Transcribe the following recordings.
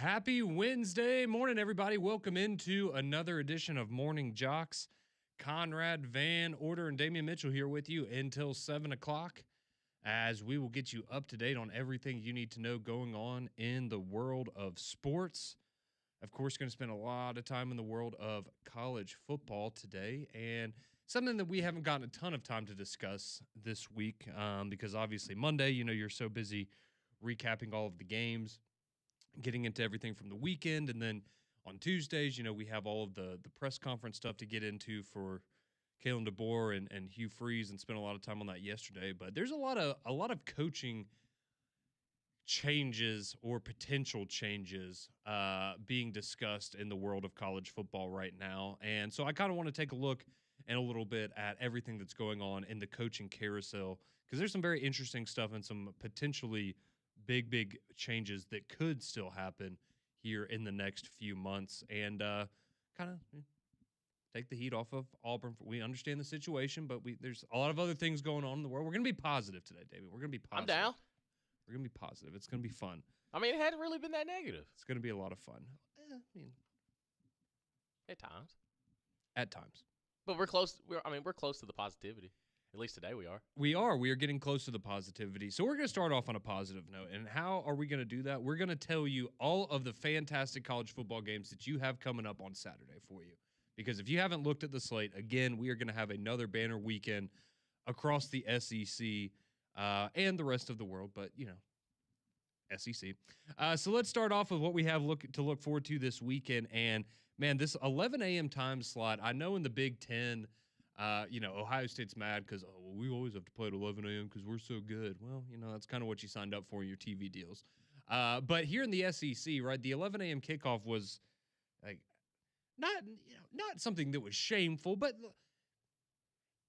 Happy Wednesday morning, everybody. Welcome into another edition of Morning JOX. Conrad, Van Order, and Damian Mitchell here with you until 7 o'clock as we will get you up to date on everything you need to know going on in the world of sports. Of course, going to spend a lot of time in the world of college football today, and something that we haven't gotten a ton of time to discuss this week because obviously Monday, you're so busy recapping all of the games, getting into everything from the weekend, and then on Tuesdays, we have all of the press conference stuff to get into for Kalen DeBoer and Hugh Freeze, and spent a lot of time on that yesterday. But there's a lot of coaching changes or potential changes being discussed in the world of college football right now, and so I kind of want to take a look and a little bit at everything that's going on in the coaching carousel, because there's some very interesting stuff and some potentially big changes that could still happen here in the next few months, and kind of take the heat off of Auburn. We understand the situation, but there's a lot of other things going on in the world. We're going to be positive today, David. We're going to be positive. I'm down. We're going to be positive. It's going to be fun. I mean, it hadn't really been that negative. It's going to be a lot of fun. At times. At times. But we're close. We're close to the positivity. At least today we are. We are. We are getting close to the positivity. So we're going to start off on a positive note. And how are we going to do that? We're going to tell you all of the fantastic college football games that you have coming up on Saturday for you. Because if you haven't looked at the slate, again, we are going to have another banner weekend across the SEC and the rest of the world. But, SEC. So let's start off with what we have to look forward to this weekend. And, man, this 11 a.m. time slot, I know in the Big Ten, Ohio State's mad because we always have to play at 11 a.m. because we're so good. Well, that's kind of what you signed up for in your TV deals. But here in the SEC, right, the 11 a.m. kickoff was like not something that was shameful, but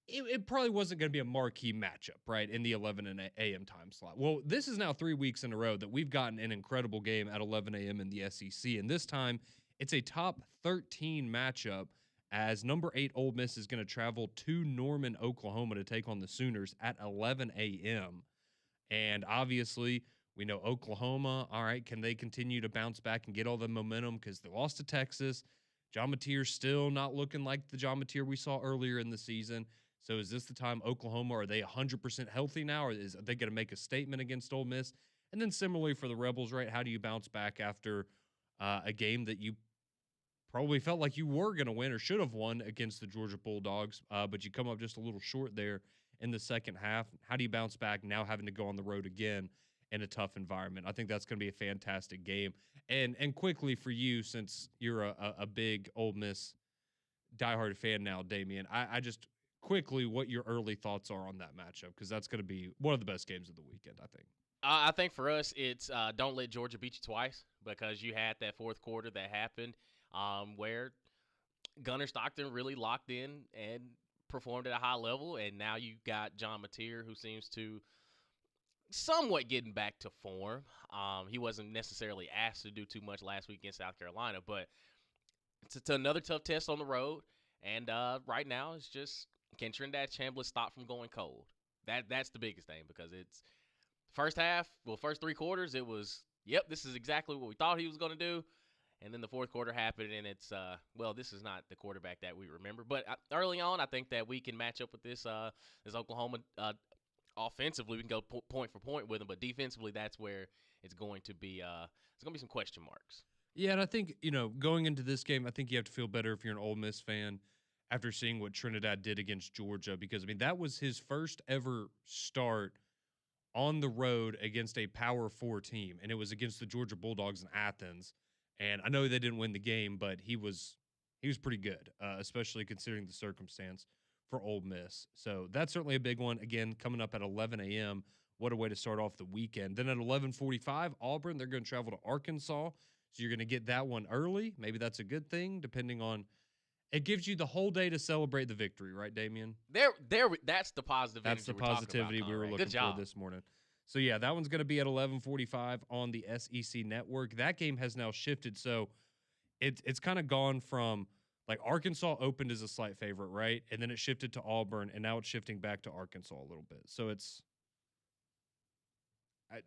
it probably wasn't going to be a marquee matchup, right, in the 11 a.m. time slot. Well, this is now 3 weeks in a row that we've gotten an incredible game at 11 a.m. in the SEC, and this time it's a top 13 matchup, as number 8 Ole Miss is going to travel to Norman, Oklahoma to take on the Sooners at 11 a.m. And obviously, we know Oklahoma, all right, can they continue to bounce back and get all the momentum because they lost to Texas? John Mateer's still not looking like the John Mateer we saw earlier in the season. So is this the time Oklahoma, are they 100% healthy now, or are they going to make a statement against Ole Miss? And then similarly for the Rebels, right, how do you bounce back after a game that you probably felt like you were going to win or should have won against the Georgia Bulldogs, but you come up just a little short there in the second half? How do you bounce back now having to go on the road again in a tough environment? I think that's going to be a fantastic game. And quickly for you, since you're a big Ole Miss diehard fan now, Damian, I just quickly what your early thoughts are on that matchup, because that's going to be one of the best games of the weekend, I think. I think for us, it's don't let Georgia beat you twice, because you had that fourth quarter that happened where Gunnar Stockton really locked in and performed at a high level, and now you got John Mateer, who seems to somewhat getting back to form. He wasn't necessarily asked to do too much last week against South Carolina, but it's another tough test on the road, and right now it's just, can Trinidad Chambliss stop from going cold? That's the biggest thing, because it's first three quarters, it was, yep, this is exactly what we thought he was going to do. And then the fourth quarter happened, and it's, this is not the quarterback that we remember. But early on, I think that we can match up with this Oklahoma offensively. We can go point for point with them, but defensively, that's where it's going to be some question marks. Yeah, and I think, going into this game, I think you have to feel better if you're an Ole Miss fan after seeing what Trinidad did against Georgia, because, that was his first ever start on the road against a Power 4 team, and it was against the Georgia Bulldogs in Athens. And I know they didn't win the game, but he was pretty good, especially considering the circumstance for Ole Miss. So that's certainly a big one. Again, coming up at 11 a.m., what a way to start off the weekend. Then at 11:45, Auburn, they're going to travel to Arkansas. So you're going to get that one early. Maybe that's a good thing, depending on – it gives you the whole day to celebrate the victory, right, Damian? That's the positive. That's the positivity we were looking for this morning. So, yeah, that one's going to be at 11:45 on the SEC Network. That game has now shifted. So, it's kind of gone from, like, Arkansas opened as a slight favorite, right? And then it shifted to Auburn, and now it's shifting back to Arkansas a little bit. So, it's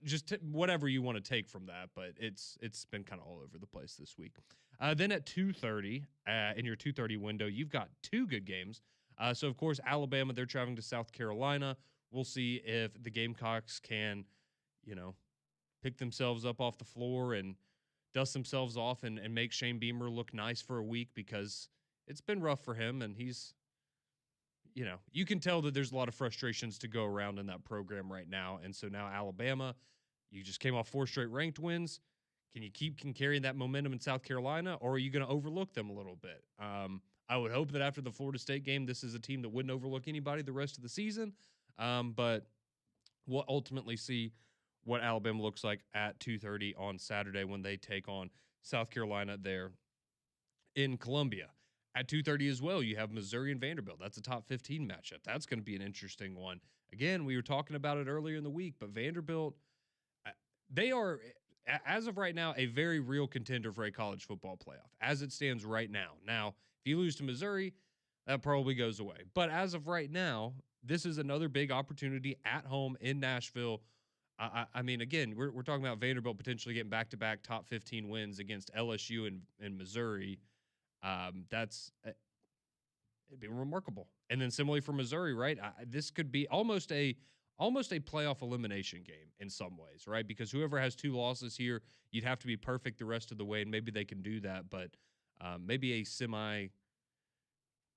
just whatever you want to take from that, but it's been kind of all over the place this week. Then at 2:30, in your 2:30 window, you've got two good games. So of course, Alabama, they're traveling to South Carolina. We'll see if the Gamecocks can, pick themselves up off the floor and dust themselves off and make Shane Beamer look nice for a week, because it's been rough for him, and he's, you can tell that there's a lot of frustrations to go around in that program right now. And so now Alabama, you just came off 4 straight ranked wins. Can you keep carrying that momentum in South Carolina, or are you going to overlook them a little bit? I would hope that after the Florida State game, this is a team that wouldn't overlook anybody the rest of the season. But we'll ultimately see what Alabama looks like at 2:30 on Saturday when they take on South Carolina there in Columbia. At 2:30 as well, you have Missouri and Vanderbilt. That's a top 15 matchup. That's going to be an interesting one. Again, we were talking about it earlier in the week, but Vanderbilt, they are, as of right now, a very real contender for a college football playoff, as it stands right now. Now, if you lose to Missouri, that probably goes away. But as of right now, this is another big opportunity at home in Nashville. I mean, again, we're talking about Vanderbilt potentially getting back-to-back top 15 wins against LSU and Missouri. It'd be remarkable. And then similarly for Missouri, right? This could be almost a playoff elimination game in some ways, right? Because whoever has 2 losses here, you'd have to be perfect the rest of the way, and maybe they can do that, but maybe a semi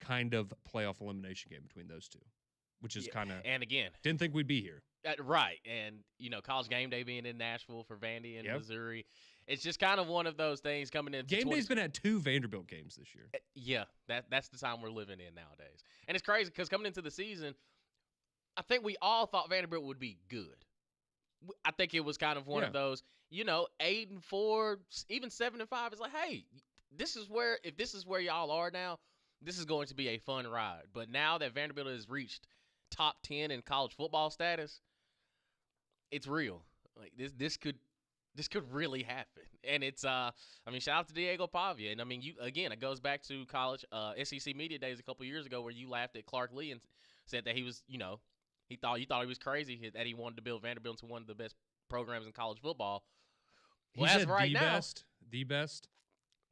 kind of playoff elimination game between those two, which is kind of, and again, didn't think we'd be here. Right. And, College game day being in Nashville for Vandy and Missouri, it's just kind of one of those things coming into game day's been at 2 Vanderbilt games this year. Yeah, that's the time we're living in nowadays. And it's crazy because coming into the season, I think we all thought Vanderbilt would be good. I think it was kind of one of those, 8-4, even 7-5. It's like, hey, if this is where y'all are now, this is going to be a fun ride. But now that Vanderbilt has reached top 10 in college football status, it's real. Like this could really happen. And it's shout out to Diego Pavia. And it goes back to college SEC Media Days a couple years ago where you laughed at Clark Lee and said that he was, you thought he was crazy that he wanted to build Vanderbilt into one of the best programs in college football. Well, he said right the best.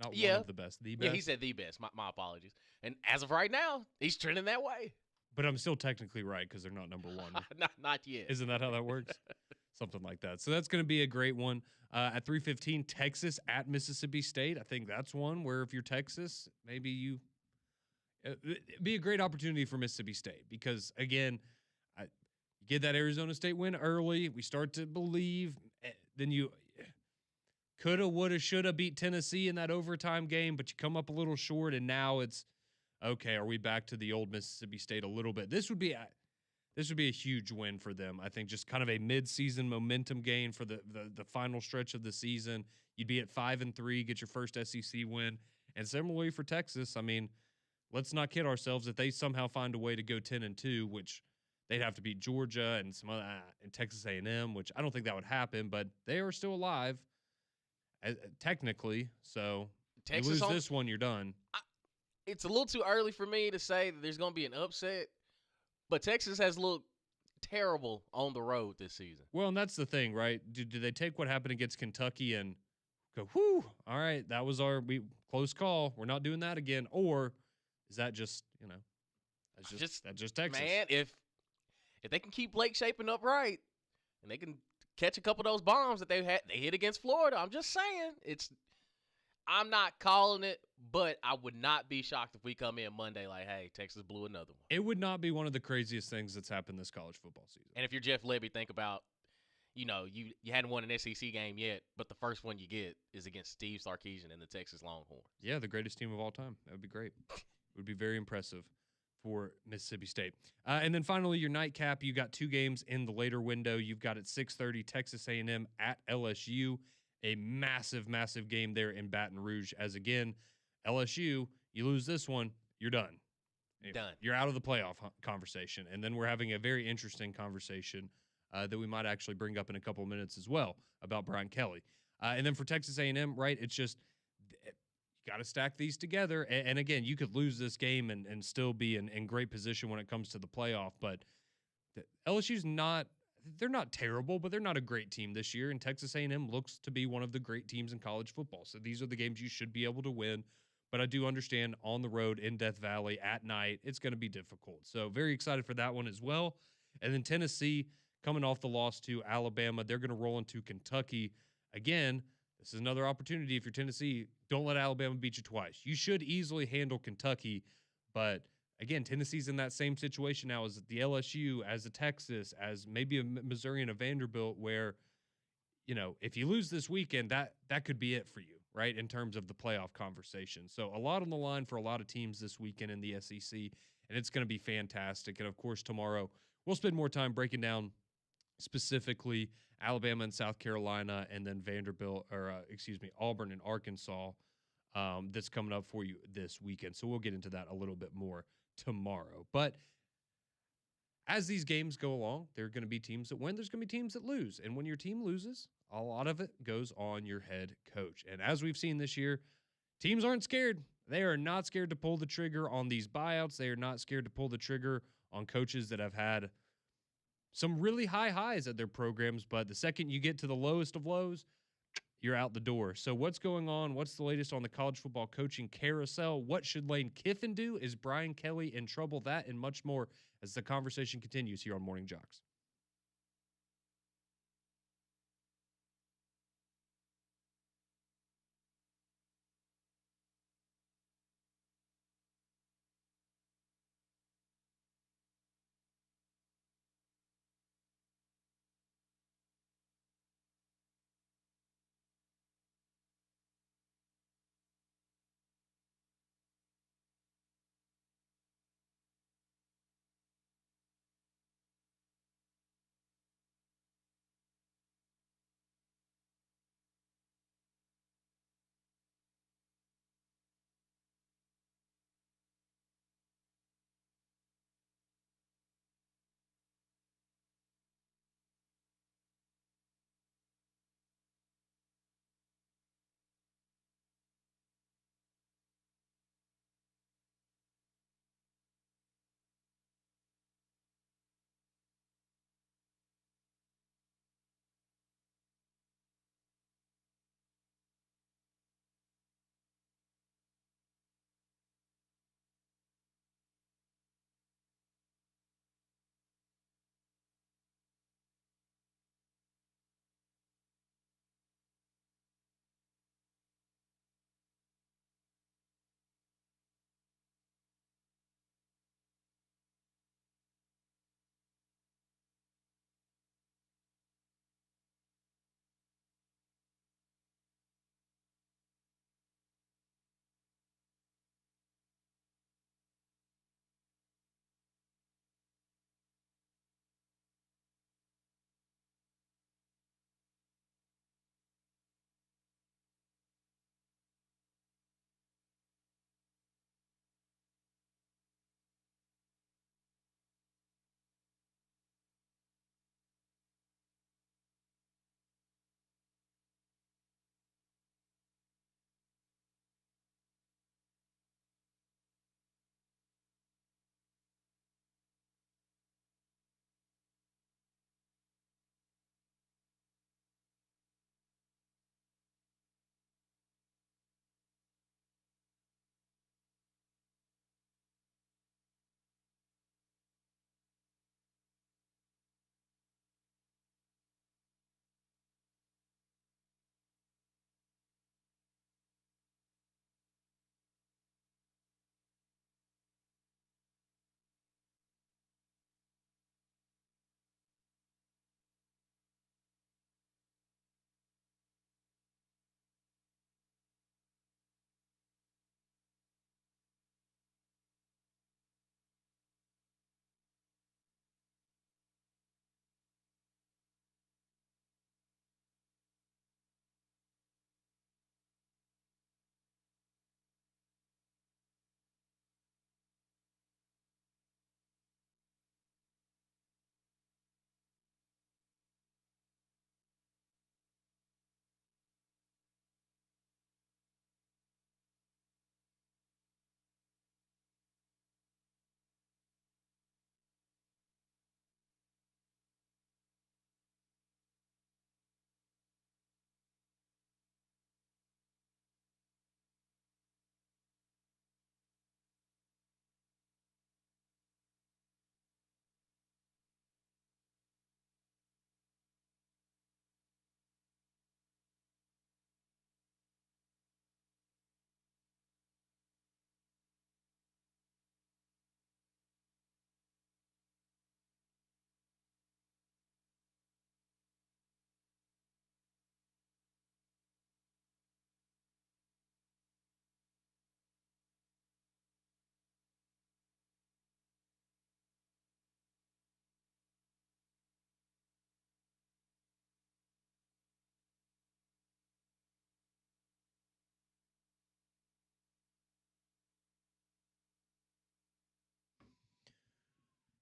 Not one of the best, the best. Yeah, he said the best. My apologies. And as of right now, he's trending that way. But I'm still technically right because they're not number 1. Not yet. Isn't that how that works? Something like that. So that's going to be a great one. At 3:15, Texas at Mississippi State. I think that's one where if you're Texas, maybe it'd be a great opportunity for Mississippi State because, again, you get that Arizona State win early. We start to believe. Then you coulda, woulda, shoulda beat Tennessee in that overtime game, but you come up a little short, and now it's, okay, are we back to the old Mississippi State a little bit? This would be a huge win for them. I think just kind of a mid-season momentum gain for the final stretch of the season. You'd be at 5-3, get your first SEC win. And similarly for Texas, let's not kid ourselves that they somehow find a way to go 10-2, which they'd have to beat Georgia and some other, and Texas A&M, which I don't think that would happen, but they are still alive technically. So Texas, you lose this one, you're done. It's a little too early for me to say that there's going to be an upset, but Texas has looked terrible on the road this season. Well, and that's the thing, right? Do they take what happened against Kentucky and go, whew, all right, that was our close call. We're not doing that again. Or is that just, that's just Texas? Man, if they can keep Blake shaping up right and they can catch a couple of those bombs that they hit against Florida, I'm just saying, I'm not calling it, but I would not be shocked if we come in Monday like, hey, Texas blew another one. It would not be one of the craziest things that's happened this college football season. And if you're Jeff Lebby, think about, you hadn't won an SEC game yet, but the first one you get is against Steve Sarkisian and the Texas Longhorns. Yeah, the greatest team of all time. That would be great. It would be very impressive for Mississippi State. And then finally, your nightcap, you got 2 games in the later window. You've got at 6:30, Texas A&M at LSU. A massive, massive game there in Baton Rouge. As again, LSU, you lose this one, you're done. Done. You're out of the playoff conversation. And then we're having a very interesting conversation that we might actually bring up in a couple of minutes as well about Brian Kelly. And then for Texas A&M, right, it's just you got to stack these together. And again, you could lose this game and still be in great position when it comes to the playoff. But LSU's not they're not terrible, but they're not a great team this year. And Texas A&M looks to be one of the great teams in college football. So these are the games you should be able to win. But I do understand on the road in Death Valley at night, it's going to be difficult. So very excited for that one as well. And then Tennessee coming off the loss to Alabama, they're going to roll into Kentucky again. This is another opportunity. If you're Tennessee, don't let Alabama beat you twice. You should easily handle Kentucky, but again, Tennessee's in that same situation now as the LSU, as a Texas, as maybe a Missouri and a Vanderbilt, where if you lose this weekend, that could be it for you, right? In terms of the playoff conversation. So a lot on the line for a lot of teams this weekend in the SEC, and it's going to be fantastic. And of course, tomorrow we'll spend more time breaking down specifically Alabama and South Carolina, and then Vanderbilt, or Auburn and Arkansas. That's coming up for you this weekend. So we'll get into that a little bit more tomorrow. But as these games go along, there are going to be teams that win. There's going to be teams that lose. And when your team loses, a lot of it goes on your head coach. And as we've seen this year, teams aren't scared. They are not scared to pull the trigger on these buyouts. They are not scared to pull the trigger on coaches that have had some really high highs at their programs. But the second you get to the lowest of lows, you're out the door. So what's going on? What's the latest on the college football coaching carousel? What should Lane Kiffin do? Is Brian Kelly in trouble? That and much more as the conversation continues here on Morning Jocks.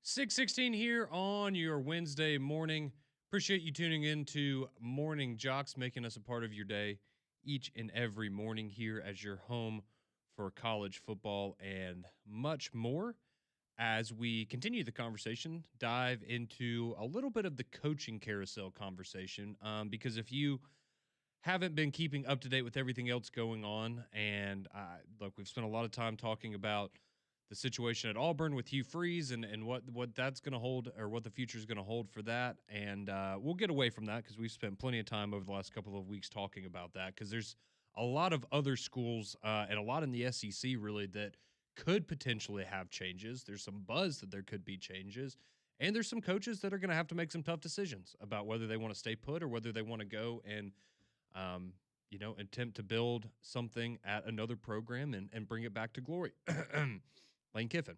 6:16 here on your Wednesday morning. Appreciate you tuning in to Morning JOX, making us a part of your day each and every morning here as your home for college football and much more. As we continue the conversation, dive into a little bit of the coaching carousel conversation. Because if you haven't been keeping up to date with everything else going on, and look, we've spent a lot of time talking about the situation at Auburn with Hugh Freeze and what that's going to hold, or what the future is going to hold for that. And we'll get away from that because we've spent plenty of time over the last couple of weeks talking about that, because there's a lot of other schools and a lot in the SEC really that could potentially have changes. There's some buzz that there could be changes. And there's some coaches that are going to have to make some tough decisions about whether they want to stay put or whether they want to go and attempt to build something at another program and bring it back to glory. Lane Kiffin.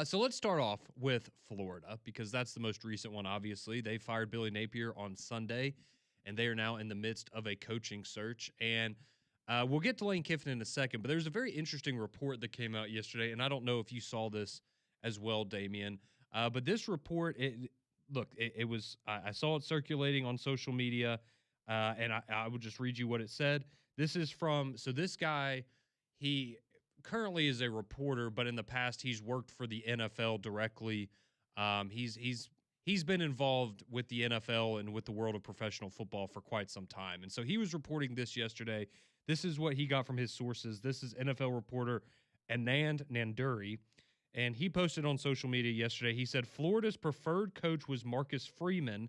So let's start off with Florida, because that's the most recent one, obviously. They fired Billy Napier on Sunday, and they are now in the midst of a coaching search. And we'll get to Lane Kiffin in a second, but there's a very interesting report that came out yesterday, and I don't know if you saw this as well, Damian. But this report, I saw it circulating on social media, and I will just read you what it said. This is this guy, he currently is a reporter, but in the past he's worked for the NFL directly. He's been involved with the NFL and with the world of professional football for quite some time. And so he was reporting this yesterday. This is what he got from his sources. This is NFL reporter Anand Nanduri, and he posted on social media yesterday. He said, Florida's preferred coach was Marcus Freeman.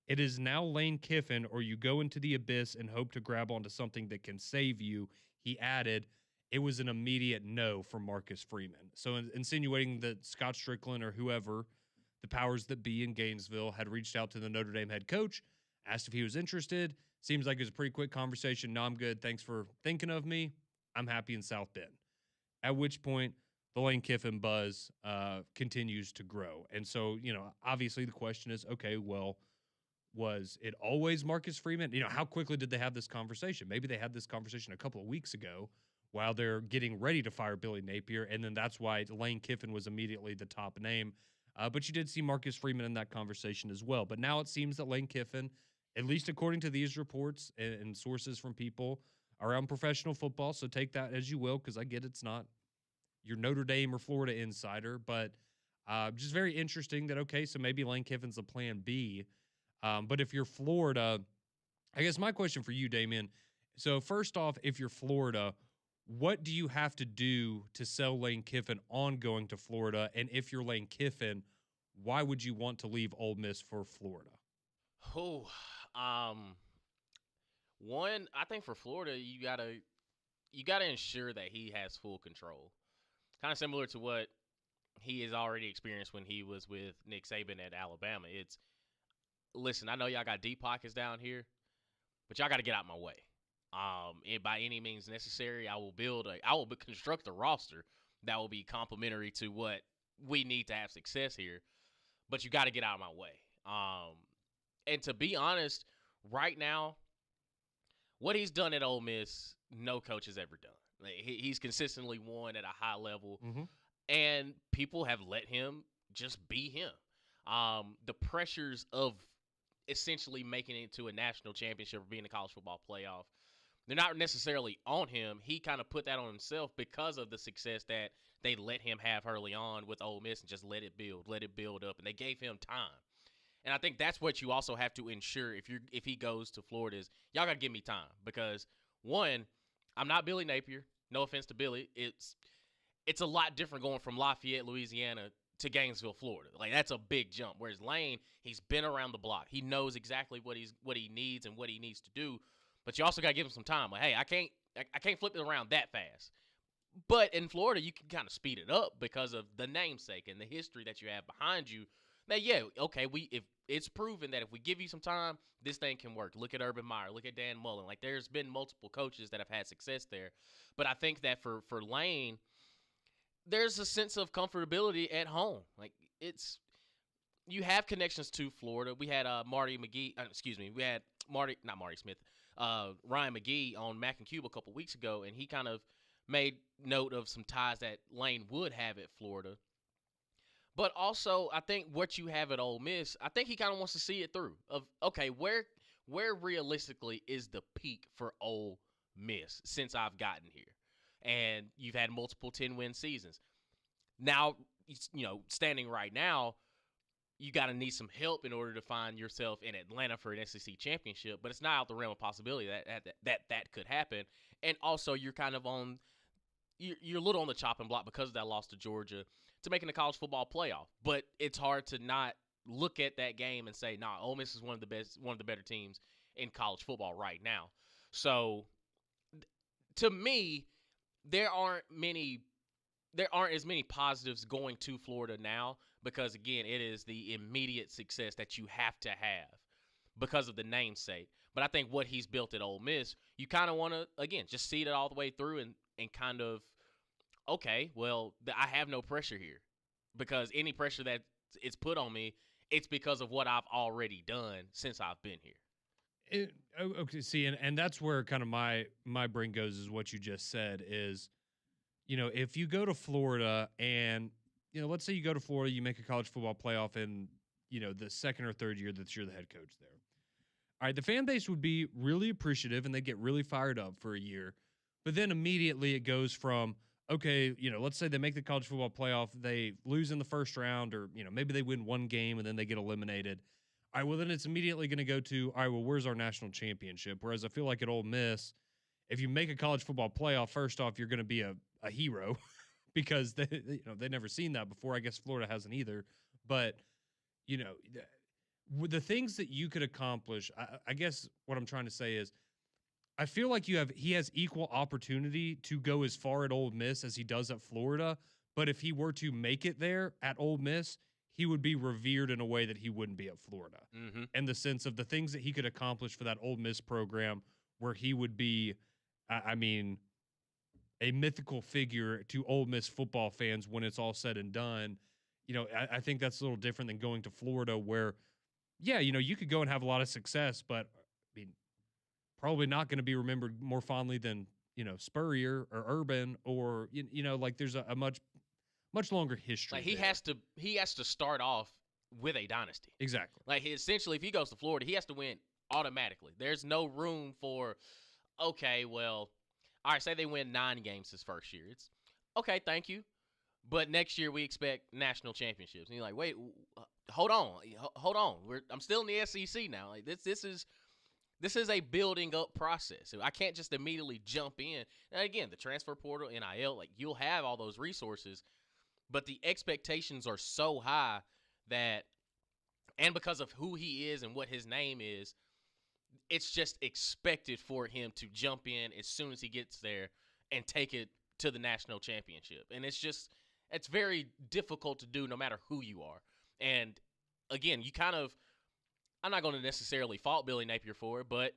It is now Lane Kiffin, or you go into the abyss and hope to grab onto something that can save you. He added, it was an immediate no for Marcus Freeman. So insinuating that Scott Strickland or whoever, the powers that be in Gainesville, had reached out to the Notre Dame head coach, asked if he was interested. Seems like it was a pretty quick conversation. No, I'm good. Thanks for thinking of me. I'm happy in South Bend. At which point, the Lane Kiffin buzz continues to grow. And so, obviously the question is, okay, well, was it always Marcus Freeman? How quickly did they have this conversation? Maybe they had this conversation a couple of weeks ago while they're getting ready to fire Billy Napier, and then that's why Lane Kiffin was immediately the top name. But you did see Marcus Freeman in that conversation as well. But now it seems that Lane Kiffin, at least according to these reports and sources from people around professional football, so take that as you will, because I get it's not your Notre Dame or Florida insider, but just very interesting that, okay, so maybe Lane Kiffin's a plan B. But if you're Florida, I guess my question for you, Damien, so first off, if you're Florida, what do you have to do to sell Lane Kiffin on going to Florida? And if you're Lane Kiffin, why would you want to leave Ole Miss for Florida? One, I think for Florida, you gotta ensure that he has full control. Kind of similar to what he has already experienced when he was with Nick Saban at Alabama. Listen, I know y'all got deep pockets down here, but y'all got to get out my way. And by any means necessary, I will construct a roster that will be complementary to what we need to have success here. But you got to get out of my way. And to be honest, right now, what he's done at Ole Miss, no coach has ever done. Like, he's consistently won at a high level, and people have let him just be him. The pressures of essentially making it to a national championship or being a college football playoff, they're not necessarily on him. He kind of put that on himself because of the success that they let him have early on with Ole Miss and just let it build up, and they gave him time. And I think that's what you also have to ensure if he goes to Florida is y'all got to give me time, because one, I'm not Billy Napier. No offense to Billy. It's a lot different going from Lafayette, Louisiana to Gainesville, Florida. Like, that's a big jump. Whereas Lane, he's been around the block. He knows exactly what he needs and what he needs to do. But you also got to give him some time. Like, hey, I can't flip it around that fast. But in Florida, you can kind of speed it up because of the namesake and the history that you have behind you. Now, yeah, okay, if it's proven that if we give you some time, this thing can work. Look at Urban Meyer. Look at Dan Mullen. Like, there's been multiple coaches that have had success there. But I think that for Lane, there's a sense of comfortability at home. Like, you have connections to Florida. We had Ryan McGee on Mac and Cube a couple weeks ago, and he kind of made note of some ties that Lane would have at Florida. But also, I think what you have at Ole Miss, I think he kind of wants to see it through. Of okay, where realistically is the peak for Ole Miss since I've gotten here, and you've had multiple 10-win seasons. Now, standing right now, you got to need some help in order to find yourself in Atlanta for an SEC championship. But it's not out the realm of possibility that could happen. And also, you're kind of on you're a little on the chopping block because of that loss to Georgia to making the college football playoff. But it's hard to not look at that game and say, nah, Ole Miss is one of the better teams in college football right now. So to me, there aren't as many positives going to Florida now because, again, it is the immediate success that you have to have because of the namesake. But I think what he's built at Ole Miss, you kind of want to, again, just see it all the way through and kind of, okay, well, I have no pressure here because any pressure that is put on me, it's because of what I've already done since I've been here. Okay, see, and that's where kind of my brain goes is what you just said is, if you go to Florida and, let's say you go to Florida, you make a college football playoff in, the second or third year that you're the head coach there. All right, the fan base would be really appreciative and they get really fired up for a year. But then immediately it goes from, okay, let's say they make the college football playoff, they lose in the first round, or, maybe they win one game and then they get eliminated. All right, well, then it's immediately going to go to, all right, well, where's our national championship? Whereas I feel like at Ole Miss, if you make a college football playoff, first off, you're going to be a hero because they never seen that before. I guess Florida hasn't either. But, the things that you could accomplish, I guess what I'm trying to say is, I feel like he has equal opportunity to go as far at Ole Miss as he does at Florida. But if he were to make it there at Ole Miss, he would be revered in a way that he wouldn't be at Florida. Mm-hmm. In the sense of the things that he could accomplish for that Ole Miss program, where he would be, a mythical figure to Ole Miss football fans when it's all said and done. I think that's a little different than going to Florida, where, yeah, you could go and have a lot of success, but probably not going to be remembered more fondly than, Spurrier or Urban or, like there's a much longer history. Like he has to start off with a dynasty. Exactly. Like essentially, if he goes to Florida, he has to win automatically. There's no room for, okay, well, all right, say they win 9 games his first year. It's okay, thank you. But next year we expect national championships. And you're like, wait, hold on. I'm still in the SEC now. Like this is a building up process. I can't just immediately jump in. And again, the transfer portal, NIL, like you'll have all those resources, but the expectations are so high that, and because of who he is and what his name is, it's just expected for him to jump in as soon as he gets there and take it to the national championship. And it's very difficult to do no matter who you are. And again, I'm not going to necessarily fault Billy Napier for it, but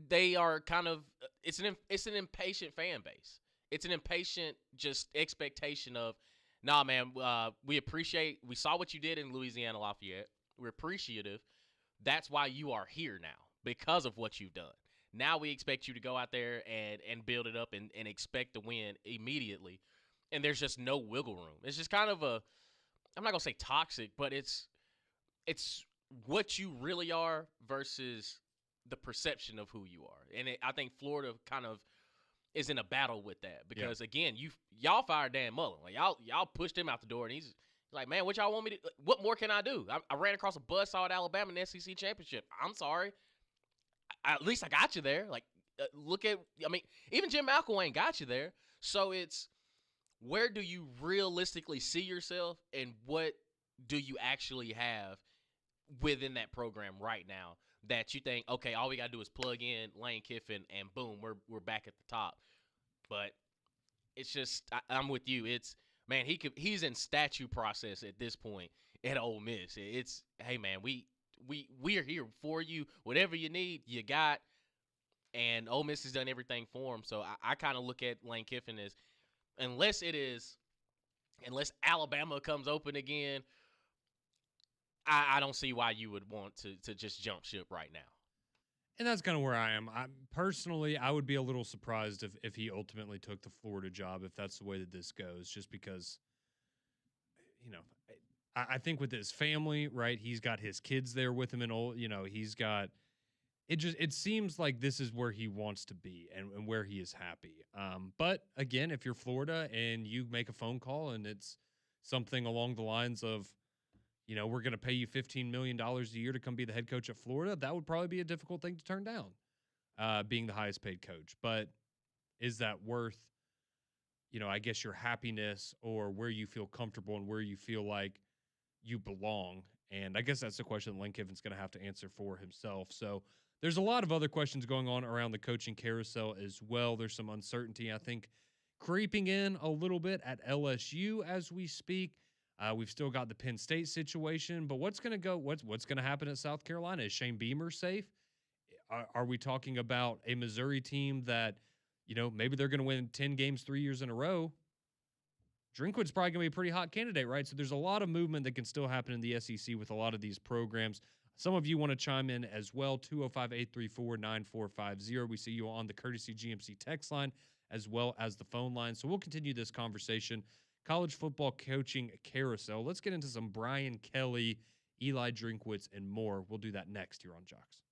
they are kind of it's an impatient fan base. It's an impatient just expectation of, nah, man, we saw what you did in Louisiana Lafayette. We're appreciative. That's why you are here now, because of what you've done. Now we expect you to go out there and build it up and expect to win immediately. And there's just no wiggle room. It's just kind of I'm not going to say toxic, but it's what you really are versus the perception of who you are. And I think Florida kind of is in a battle with that because, again, y'all fired Dan Mullen. Like y'all pushed him out the door, and he's like, man, what y'all want me to – what more can I do? I ran across a buzzsaw at Alabama in the SEC championship. I'm sorry. At least I got you there. Like, look at – even Jim McElwain got you there. So it's where do you realistically see yourself and what do you actually have within that program right now that you think, okay, all we got to do is plug in Lane Kiffin and boom, we're back at the top. But it's just I'm with you. It's man, he's in statue process at this point at Ole Miss. It's hey man, we are here for you. Whatever you need, you got. And Ole Miss has done everything for him. So I kind of look at Lane Kiffin as unless Alabama comes open again, I don't see why you would want to just jump ship right now. And that's kind of where I am. Personally, I would be a little surprised if he ultimately took the Florida job, if that's the way that this goes, just because, I think with his family, right? He's got his kids there with him, and all he's got it. Just it seems like this is where he wants to be and where he is happy. But again, if you're Florida and you make a phone call and it's something along the lines of, we're going to pay you $15 million a year to come be the head coach at Florida, that would probably be a difficult thing to turn down, being the highest paid coach. But is that worth, I guess your happiness or where you feel comfortable and where you feel like you belong? And I guess that's the question that Lane Kiffin's going to have to answer for himself. So there's a lot of other questions going on around the coaching carousel as well. There's some uncertainty, I think, creeping in a little bit at LSU as we speak. We've still got the Penn State situation, but what's going to what's going to happen at South Carolina? Is Shane Beamer safe? Are we talking about a Missouri team that, maybe they're going to win 10 games 3 years in a row? Drinkwood's probably going to be a pretty hot candidate, right? So there's a lot of movement that can still happen in the SEC with a lot of these programs. Some of you want to chime in as well, 205-834-9450. We see you on the Courtesy GMC text line as well as the phone line. So we'll continue this conversation. College football coaching carousel. Let's get into some Brian Kelly, Eli Drinkwitz, and more. We'll do that next here on JOX.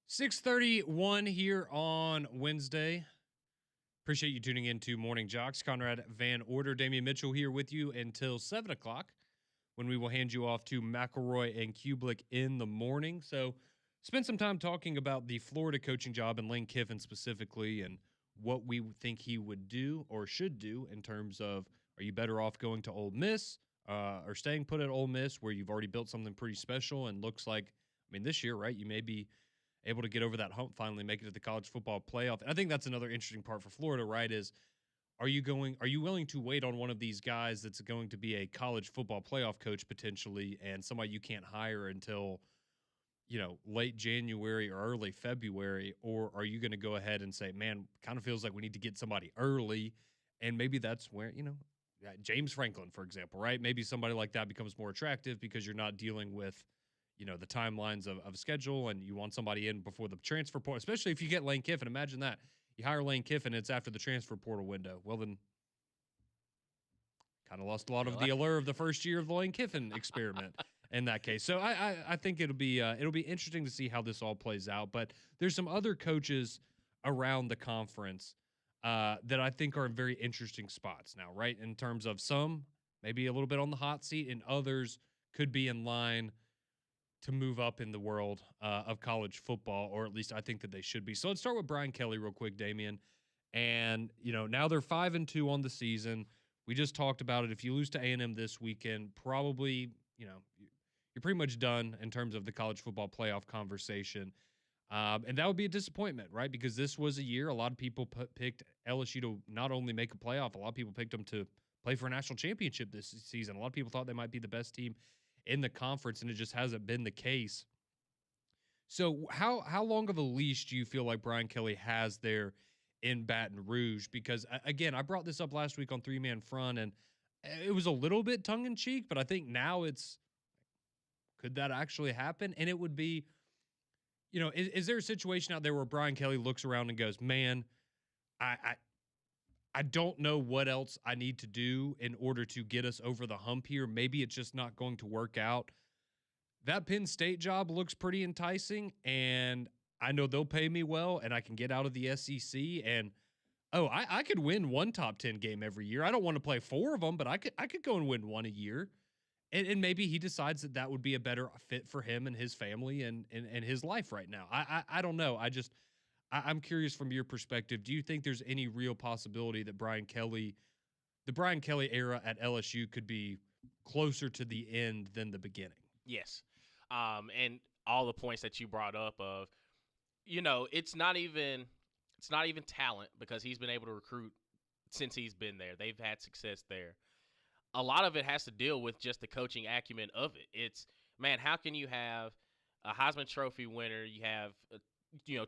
6:31 here on Wednesday. Appreciate you tuning in to Morning Jocks. Conrad Van Order, Damian Mitchell here with you until 7 o'clock when we will hand you off to McElroy and Kublick in the morning. So spend some time talking about the Florida coaching job and Lane Kiffin specifically and what we think he would do or should do in terms of, are you better off going to Ole Miss or staying put at Ole Miss where you've already built something pretty special and looks like, this year, right, you may be able to get over that hump, finally make it to the college football playoff. And I think that's another interesting part for Florida, right, is are you willing to wait on one of these guys that's going to be a college football playoff coach potentially and somebody you can't hire until, late January or early February? Or are you going to go ahead and say, man, kind of feels like we need to get somebody early? And maybe that's where, James Franklin, for example, right? Maybe somebody like that becomes more attractive because you're not dealing with, the timelines of a schedule, and you want somebody in before the transfer portal, especially if you get Lane Kiffin. Imagine that. You hire Lane Kiffin, it's after the transfer portal window. Well, then kind of lost a lot of the allure of the first year of the Lane Kiffin experiment in that case. So I think it'll be interesting to see how this all plays out. But there's some other coaches around the conference that I think are in very interesting spots now, right? In terms of some maybe a little bit on the hot seat, and others could be in line to move up in the world of college football, or at least I think that they should be. So let's start with Brian Kelly real quick, Damian. And, now they're 5-2 on the season. We just talked about it. If you lose to A&M this weekend, probably, you're pretty much done in terms of the college football playoff conversation. And that would be a disappointment, right? Because this was a year a lot of people picked LSU to not only make a playoff, a lot of people picked them to play for a national championship this season. A lot of people thought they might be the best team in the conference, and it just hasn't been the case. So how long of a leash do you feel like Brian Kelly has there in Baton Rouge? Because, again, I brought this up last week on Three Man Front, and it was a little bit tongue-in-cheek, but I think now could that actually happen? And it would be, is there a situation out there where Brian Kelly looks around and goes, man, I don't know what else I need to do in order to get us over the hump here. Maybe it's just not going to work out. That Penn State job looks pretty enticing, and I know they'll pay me well, and I can get out of the SEC. And, I could win one top 10 game every year. I don't want to play 4 of them, but I could go and win one a year. And maybe he decides that would be a better fit for him and his family and his life right now. I don't know. I'm curious from your perspective, do you think there's any real possibility that the Brian Kelly era at LSU could be closer to the end than the beginning? Yes. And all the points that you brought up of, it's not even talent, because he's been able to recruit since he's been there. They've had success there. A lot of it has to deal with just the coaching acumen of it. It's, man, how can you have a Heisman Trophy winner? You have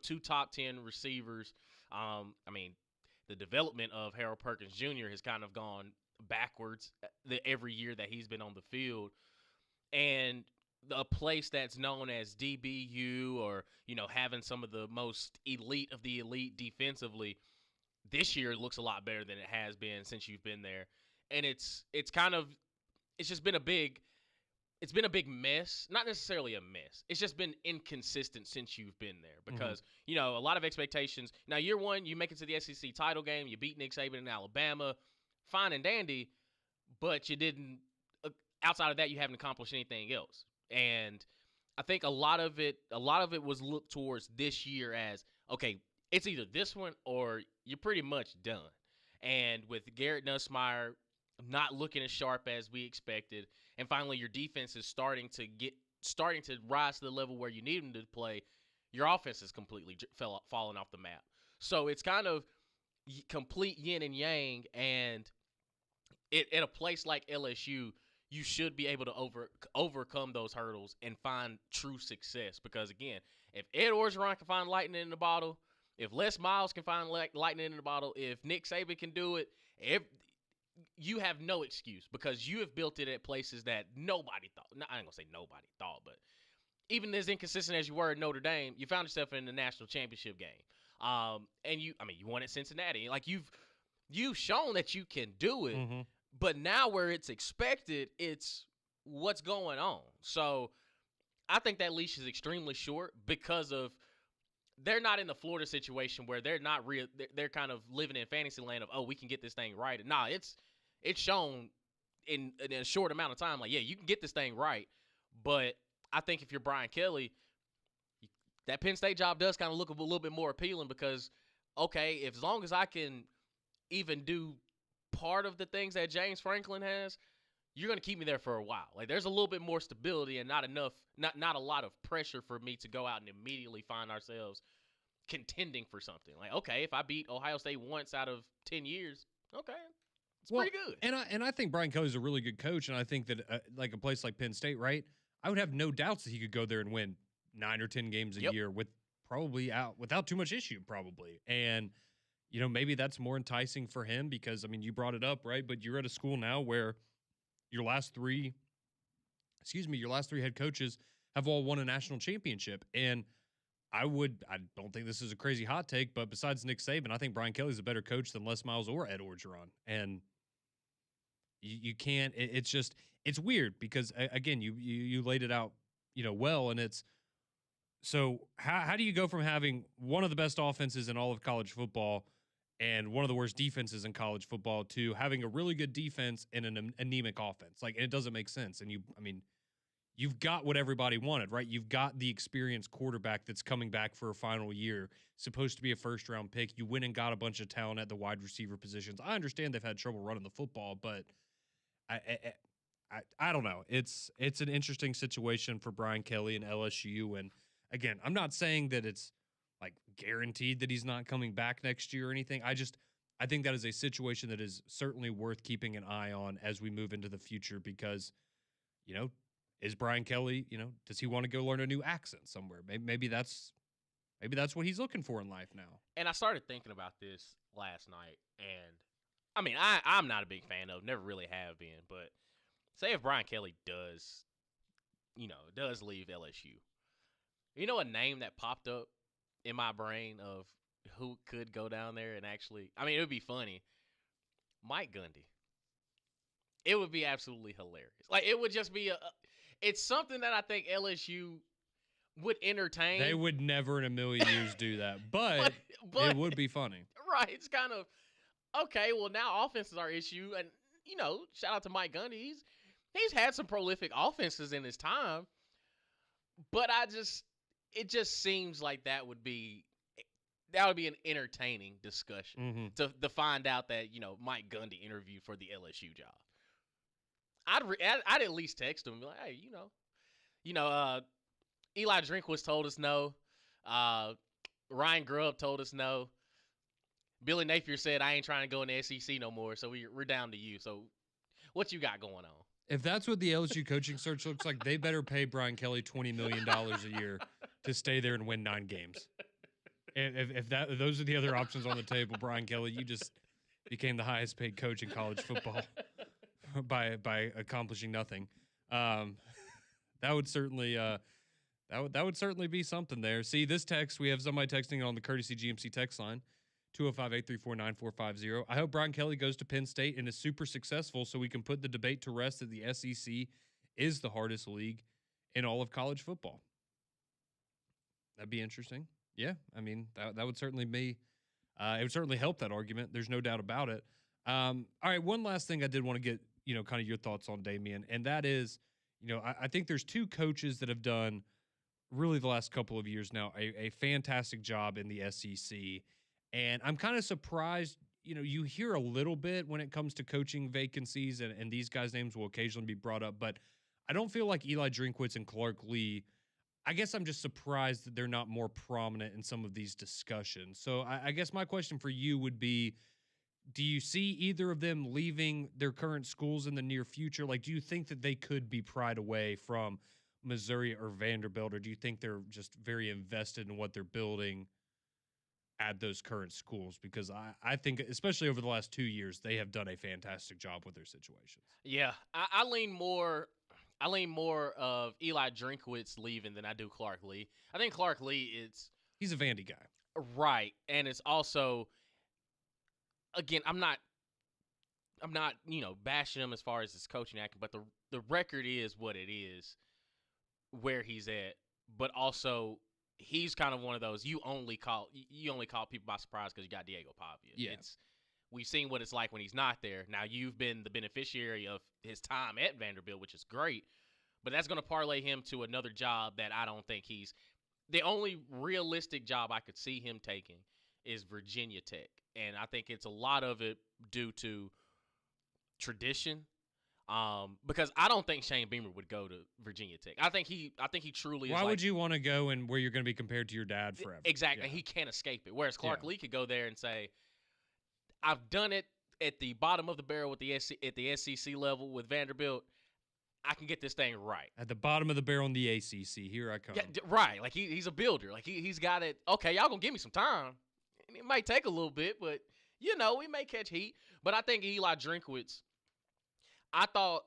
2 top 10 receivers. The development of Harold Perkins Jr. has kind of gone backwards every year that he's been on the field. And a place that's known as DBU, or, having some of the most elite of the elite defensively, this year looks a lot better than it has been since you've been there. And it's just been a big mess. Not necessarily a mess. It's just been inconsistent since you've been there, because, a lot of expectations. Now, year one, you make it to the SEC title game. You beat Nick Saban in Alabama. Fine and dandy, but you didn't – outside of that, you haven't accomplished anything else. And I think a lot of it was looked towards this year as, okay, it's either this one or you're pretty much done. And with Garrett Nussmeier not looking as sharp as we expected, and finally your defense is starting to rise to the level where you need them to play, your offense is completely fallen off the map. So it's kind of complete yin and yang, and at a place like LSU, you should be able to overcome those hurdles and find true success. Because, again, if Ed Orgeron can find lightning in the bottle, if Les Miles can find lightning in the bottle, if Nick Saban can do it, you have no excuse, because you have built it at places that nobody thought. I ain't going to say nobody thought, but even as inconsistent as you were at Notre Dame, you found yourself in the national championship game. And you won at Cincinnati. Like, you've shown that you can do it, but now where it's expected, it's what's going on. So I think that leash is extremely short because of they're not in the Florida situation where they're not real. They're kind of living in fantasy land of, oh, we can get this thing right. Nah, it's shown in a short amount of time. Like, yeah, you can get this thing right. But I think if you're Brian Kelly, that Penn State job does kind of look a little bit more appealing because, okay, if as long as I can even do part of the things that James Franklin has, you're going to keep me there for a while. Like, there's a little bit more stability and not a lot of pressure for me to go out and immediately find ourselves contending for something. Like, okay, if I beat Ohio State once out of 10 years, okay, it's pretty good. And I think Brian Kelly's a really good coach, and I think that like a place like Penn State, right? I would have no doubts that he could go there and win 9 or 10 games a year without too much issue, probably. And maybe that's more enticing for him because I mean, you brought it up, right? But you're at a school now where your last three head coaches have all won a national championship. And I don't think this is a crazy hot take, but besides Nick Saban, I think Brian Kelly's a better coach than Les Miles or Ed Orgeron. And you can't, it's weird because again, you laid it out, well, and it's, so how do you go from having one of the best offenses in all of college football and one of the worst defenses in college football to having a really good defense and an anemic offense? Like, it doesn't make sense. And you've got what everybody wanted, right? You've got the experienced quarterback that's coming back for a final year, supposed to be a first-round pick. You went and got a bunch of talent at the wide receiver positions. I understand they've had trouble running the football, but I don't know. It's an interesting situation for Brian Kelly and LSU. And again, I'm not saying that it's like guaranteed that he's not coming back next year or anything. I think that is a situation that is certainly worth keeping an eye on as we move into the future because, is Brian Kelly, does he want to go learn a new accent somewhere? Maybe that's what he's looking for in life now. And I started thinking about this last night, and I mean, I'm not a big fan of, never really have been, but say if Brian Kelly does leave LSU, a name that popped up in my brain of who could go down there and actually, I mean, it would be funny. Mike Gundy. It would be absolutely hilarious. Like, it would just be it's something that I think LSU would entertain. They would never in a million years do that, but it would be funny. Right. It's kind of, okay, well, now offense is our issue. And, shout out to Mike Gundy. He's had some prolific offenses in his time. But it just seems like that would be an entertaining discussion to find out that, Mike Gundy interviewed for the LSU job. I'd at least text him and be like, hey, Eli Drinkwitz told us no. Ryan Grubb told us no. Billy Napier said, I ain't trying to go in the SEC no more, so we're down to you. So what you got going on? If that's what the LSU coaching search looks like, they better pay Brian Kelly $20 million a year to stay there and win 9 games. And if those are the other options on the table, Brian Kelly, you just became the highest paid coach in college football by accomplishing nothing. That would certainly that would certainly be something there. See, this text, we have somebody texting on the Courtesy GMC text line, 205-834-9450. I hope Brian Kelly goes to Penn State and is super successful so we can put the debate to rest that the SEC is the hardest league in all of college football. That'd be interesting. Yeah, I mean, that would certainly be it would certainly help that argument. There's no doubt about it. All right, one last thing I did want to get, kind of your thoughts on, Damian, and that is, I think there's 2 coaches that have done really the last couple of years now a fantastic job in the SEC. And I'm kind of surprised, you hear a little bit when it comes to coaching vacancies, and these guys' names will occasionally be brought up, but I don't feel like Eli Drinkwitz and Clark Lee. I guess I'm just surprised that they're not more prominent in some of these discussions. So I guess my question for you would be, do you see either of them leaving their current schools in the near future? Like, do you think that they could be pried away from Missouri or Vanderbilt, or do you think they're just very invested in what they're building at those current schools? Because I think, especially over the last 2 years, they have done a fantastic job with their situations. Yeah, I lean more of Eli Drinkwitz leaving than I do Clark Lee. I think Clark Lee he's a Vandy guy. Right. And it's also, again, I'm not bashing him as far as his coaching act, but the record is what it is where he's at. But also, he's kind of one of those you only call people by surprise because you got Diego Pavia. Yeah. We've seen what it's like when he's not there. Now you've been the beneficiary of his time at Vanderbilt, which is great, but that's going to parlay him to another job that I don't think he's. The only realistic job I could see him taking is Virginia Tech, and I think it's a lot of it due to tradition. Because I don't think Shane Beamer would go to Virginia Tech. I think he truly. Why is would you want to go and where you're going to be compared to your dad forever? Exactly, Yeah. he can't escape it. Whereas Clark Lee could go there and say, "I've done it at the bottom of the barrel at the SEC level with Vanderbilt. I can get this thing right At the bottom of the barrel in the ACC. Here I come. Yeah, right. Like he's a builder. Like he's got it. Okay, y'all gonna give me some time. And it might take a little bit, but we may catch heat. But I think Eli Drinkwitz. I thought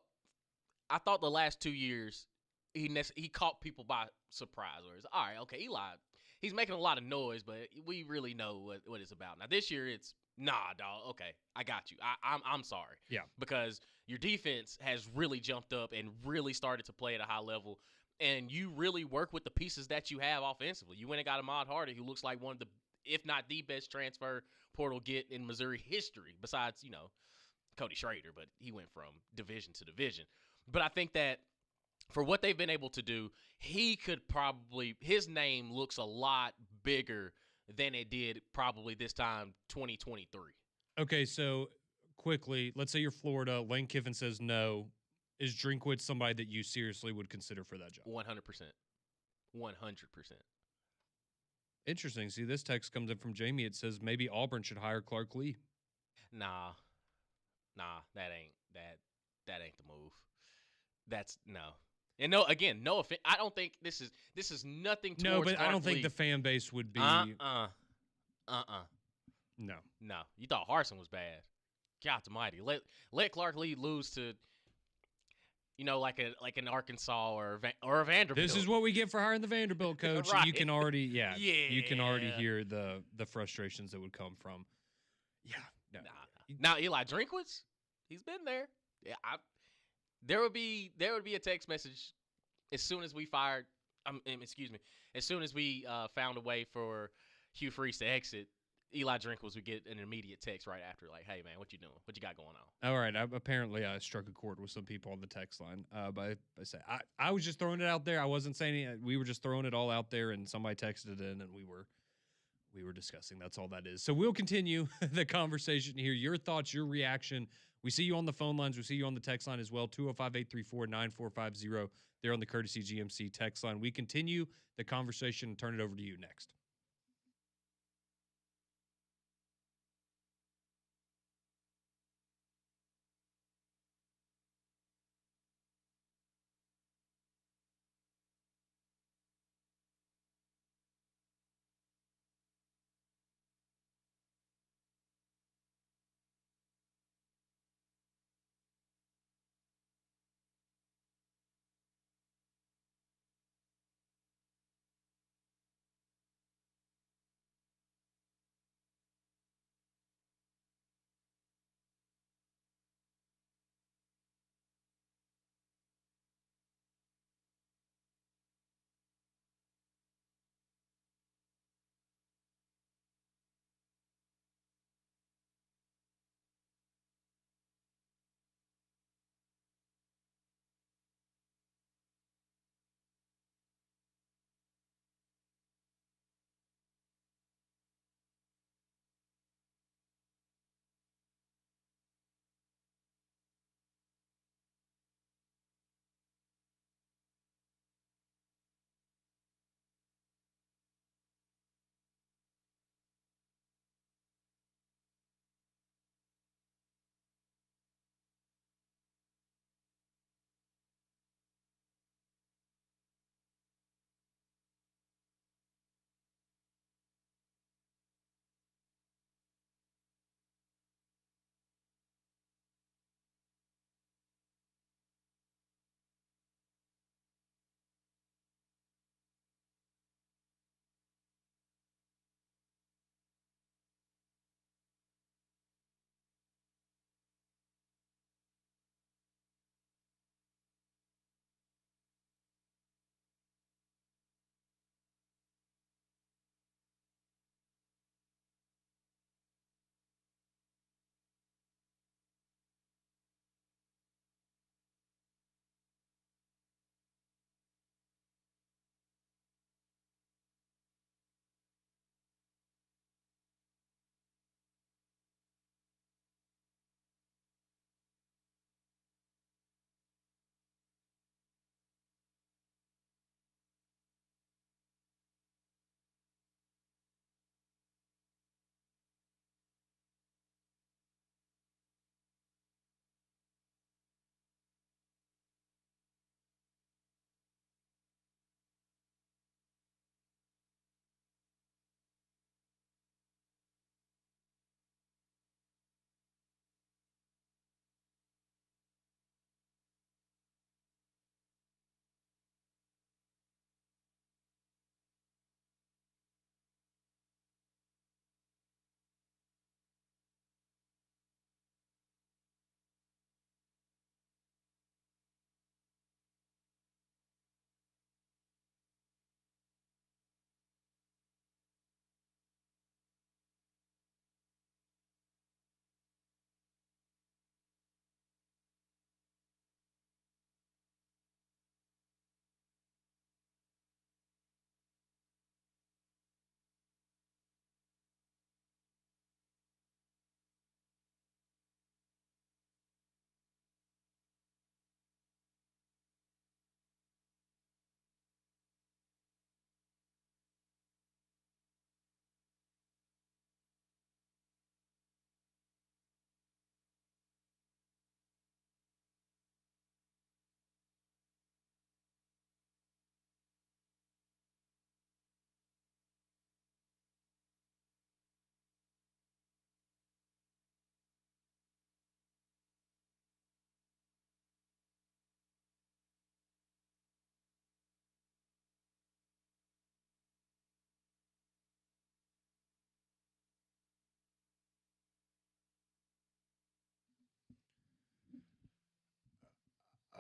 the last 2 years he caught people by surprise. Where it's all right, okay, Eli, he's making a lot of noise, but we really know what it's about. Now this year it's nah, dog. Okay, I got you. I'm sorry. Yeah. Because your defense has really jumped up and really started to play at a high level, and you really work with the pieces that you have offensively. You went and got Ahmad Hardy, who looks like one of the, if not the best transfer portal get in Missouri history, besides Cody Schrader, but he went from division to division. But I think that for what they've been able to do, his name looks a lot bigger than it did probably this time 2023. Okay, so quickly, let's say you're Florida. Lane Kiffin says no. Is Drinkwitz somebody that you seriously would consider for that job? 100%. 100%. Interesting. See, this text comes in from Jamie. It says maybe Auburn should hire Clark Lee. Nah, that ain't the move. That's no. And no offense. I don't think this is nothing towards No, but Clark I don't think Lee. the fan base would be. No. You thought Harsin was bad. God almighty. Let Clark Lee lose to like an Arkansas or a Vanderbilt. This is what we get for hiring the Vanderbilt coach. Right. You can already you can already Yeah. hear the frustrations that would come from. Yeah. No. Nah. Now Eli Drinkwitz, he's been there. Yeah, there would be a text message as soon as we fired. As soon as we found a way for Hugh Freeze to exit, Eli Drinkwitz would get an immediate text right after, like, "Hey man, what you doing? What you got going on?" All right. Apparently, I struck a chord with some people on the text line. But I was just throwing it out there. I wasn't saying it. We were just throwing it all out there, and somebody texted it in, and we were discussing. That's all that is. So we'll continue the conversation here. Your thoughts, your reaction. We see you on the phone lines. We see you on the text line as well. 205-834-9450. They're on the Courtesy GMC text line. We continue the conversation and turn it over to you next.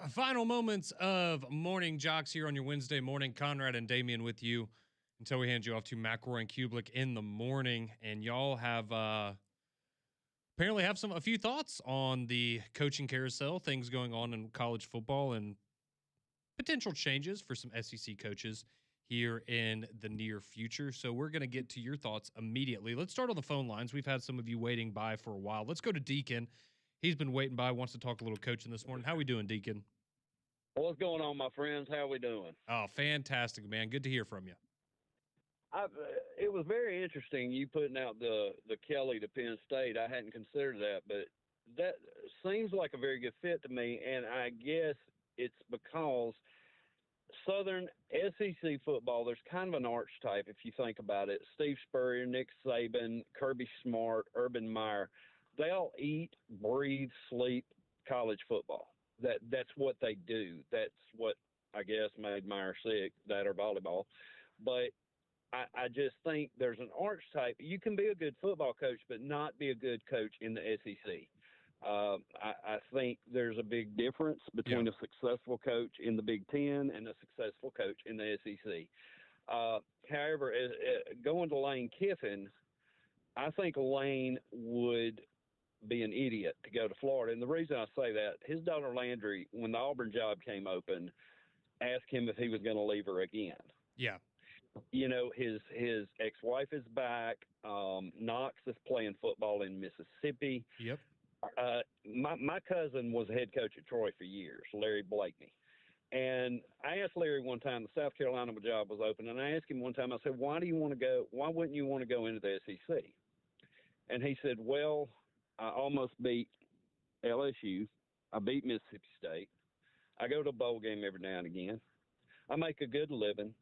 Final moments of Morning Jocks here on your Wednesday morning. Conrad and Damian with you until we hand you off to McElroy and Kublik in the morning. And y'all have apparently have a few thoughts on the coaching carousel, things going on in college football, and potential changes for some SEC coaches here in the near future. So we're going to get to your thoughts immediately. Let's start on the phone lines. We've had some of you waiting by for a while. Let's go to Deacon. He's been waiting by, wants to talk a little coaching this morning. How we doing, Deacon? What's going on, my friends? How we doing? Oh, fantastic, man. Good to hear from you. It was very interesting you putting out the Kelly to Penn State. I hadn't considered that, but that seems like a very good fit to me, and I guess it's because Southern SEC football, there's kind of an archetype if you think about it. Steve Spurrier, Nick Saban, Kirby Smart, Urban Meyer, they all eat, breathe, sleep college football. That's what they do. That's what I guess made Meyer sick, that or volleyball. But I just think there's an archetype. You can be a good football coach, but not be a good coach in the SEC. I think there's a big difference between a successful coach in the Big Ten and a successful coach in the SEC. However, going to Lane Kiffin, I think Lane would be an idiot to go to Florida. And the reason I say that, his daughter Landry, when the Auburn job came open, asked him if he was going to leave her again. Yeah. You know, his ex-wife is back. Knox is playing football in Mississippi. Yep. My cousin was a head coach at Troy for years, Larry Blakeney. And I asked Larry one time, the South Carolina job was open, and I asked him one time, I said, why wouldn't you want to go into the SEC? And he said, well, I almost beat LSU. I beat Mississippi State. I go to a bowl game every now and again. I make a good living,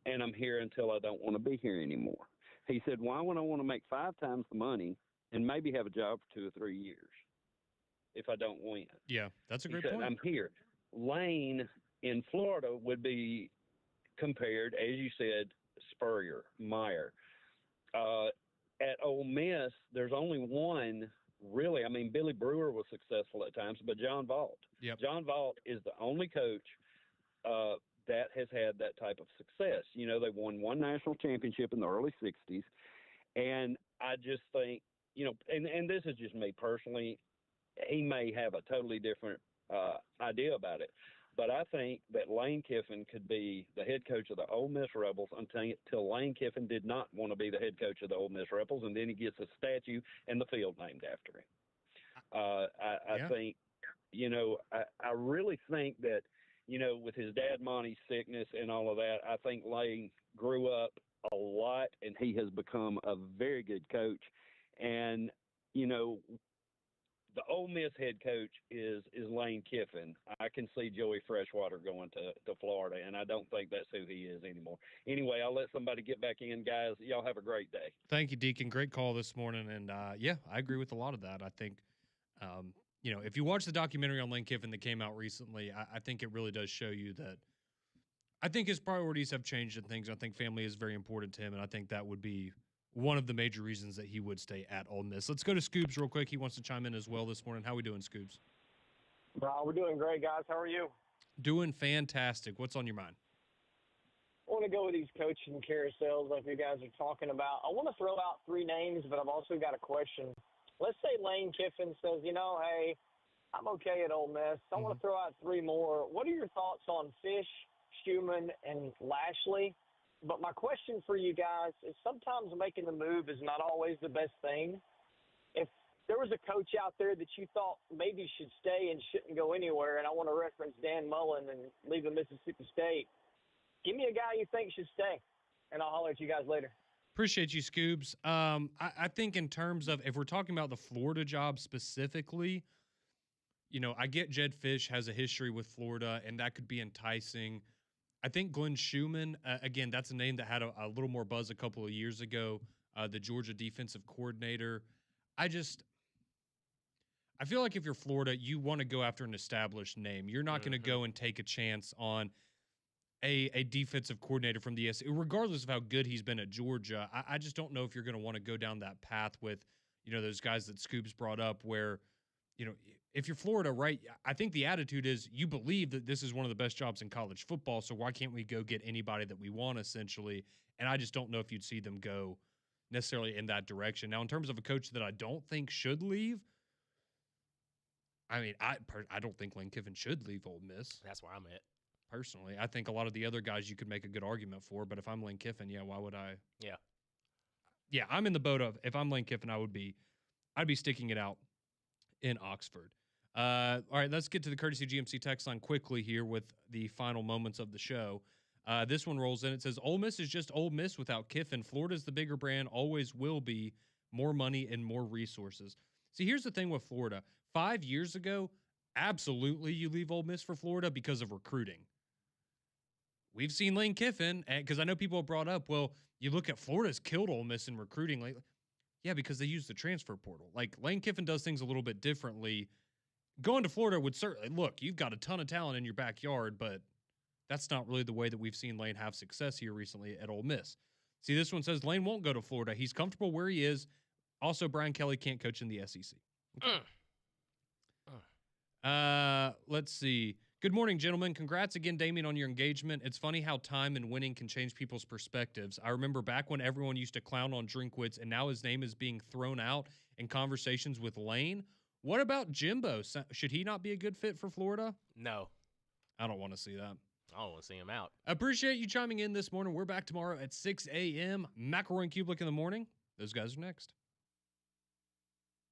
and I'm here until I don't want to be here anymore. He said, why would I want to make 5 times the money and maybe have a job for 2 or 3 years if I don't win? Yeah, that's a great point. point. I'm here. Lane in Florida would be compared, as you said, Spurrier, Meyer. At Ole Miss, there's only one really. I mean, Billy Brewer was successful at times, but John Vaught. Yep. John Vaught is the only coach that has had that type of success. You know, they won one national championship in the early 60s, and I just think, you know, and this is just me personally, he may have a totally different idea about it. But I think that Lane Kiffin could be the head coach of the Ole Miss Rebels until Lane Kiffin did not want to be the head coach of the Ole Miss Rebels, and then he gets a statue and the field named after him. I think, you know, I really think that, you know, with his dad Monty's sickness and all of that, I think Lane grew up a lot, and he has become a very good coach. And, you know, the Ole Miss head coach is Lane Kiffin. I can see Joey Freshwater going to Florida, and I don't think that's who he is anymore. Anyway, I'll let somebody get back in, guys. Y'all have a great day. Thank you, Deacon. Great call this morning. And, yeah, I agree with a lot of that. I think, you know, if you watch the documentary on Lane Kiffin that came out recently, I think it really does show you that I think his priorities have changed and things. I think family is very important to him, and I think that would be one of the major reasons that he would stay at Ole Miss. Let's go to Scoobs real quick. He wants to chime in as well this morning. How we doing, Scoobs? We're doing great, guys. How are you? Doing fantastic. What's on your mind? I want to go with these coaching carousels like you guys are talking about. I want to throw out 3 names, but I've also got a question. Let's say Lane Kiffin says, you know, hey, I'm okay at Ole Miss. I want to throw out 3 more. What are your thoughts on Fish, Schumann, and Lashley? But my question for you guys is sometimes making the move is not always the best thing. If there was a coach out there that you thought maybe should stay and shouldn't go anywhere, and I want to reference Dan Mullen and leaving Mississippi State, give me a guy you think should stay, and I'll holler at you guys later. Appreciate you, Scoobs. I think in terms of if we're talking about the Florida job specifically, you know, I get Jed Fish has a history with Florida, and that could be enticing. I think Glenn Schumann, again, that's a name that had a little more buzz a couple of years ago, the Georgia defensive coordinator. I feel like if you're Florida, you want to go after an established name. You're not going to go and take a chance on a defensive coordinator from the SEC, regardless of how good he's been at Georgia. I just don't know if you're going to want to go down that path with, you know, those guys that Scoops brought up where, if you're Florida, right, I think the attitude is you believe that this is one of the best jobs in college football, so why can't we go get anybody that we want, essentially? And I just don't know if you'd see them go necessarily in that direction. Now, in terms of a coach that I don't think should leave, I mean, I don't think Lane Kiffin should leave Ole Miss. That's where I'm at. Personally, I think a lot of the other guys you could make a good argument for, but if I'm Lane Kiffin, why would I? Yeah, I'm in the boat of if I'm Lane Kiffin, I'd be sticking it out in Oxford. All right, let's get to the Courtesy GMC text line quickly here with the final moments of the show. This one rolls in. It says, Ole Miss is just Ole Miss without Kiffin. Florida's the bigger brand, always will be. More money and more resources. See, here's the thing with Florida. 5 years ago, absolutely you leave Ole Miss for Florida because of recruiting. We've seen Lane Kiffin, because I know people have brought up, well, you look at Florida's killed Ole Miss in recruiting lately. Yeah, because they use the transfer portal. Like, Lane Kiffin does things a little bit differently. Going to Florida would certainly, look, you've got a ton of talent in your backyard, but that's not really the way that we've seen Lane have success here recently at Ole Miss. See, this one says Lane won't go to Florida. He's comfortable where he is. Also, Brian Kelly can't coach in the SEC. Okay. Let's see. Good morning, gentlemen. Congrats again, Damien, on your engagement. It's funny how time and winning can change people's perspectives. I remember back when everyone used to clown on Drinkwitz, and now his name is being thrown out in conversations with Lane. What about Jimbo? Should he not be a good fit for Florida? No. I don't want to see that. I don't want to see him out. Appreciate you chiming in this morning. We're back tomorrow at 6 a.m. McElroy and Kubelik in the morning. Those guys are next.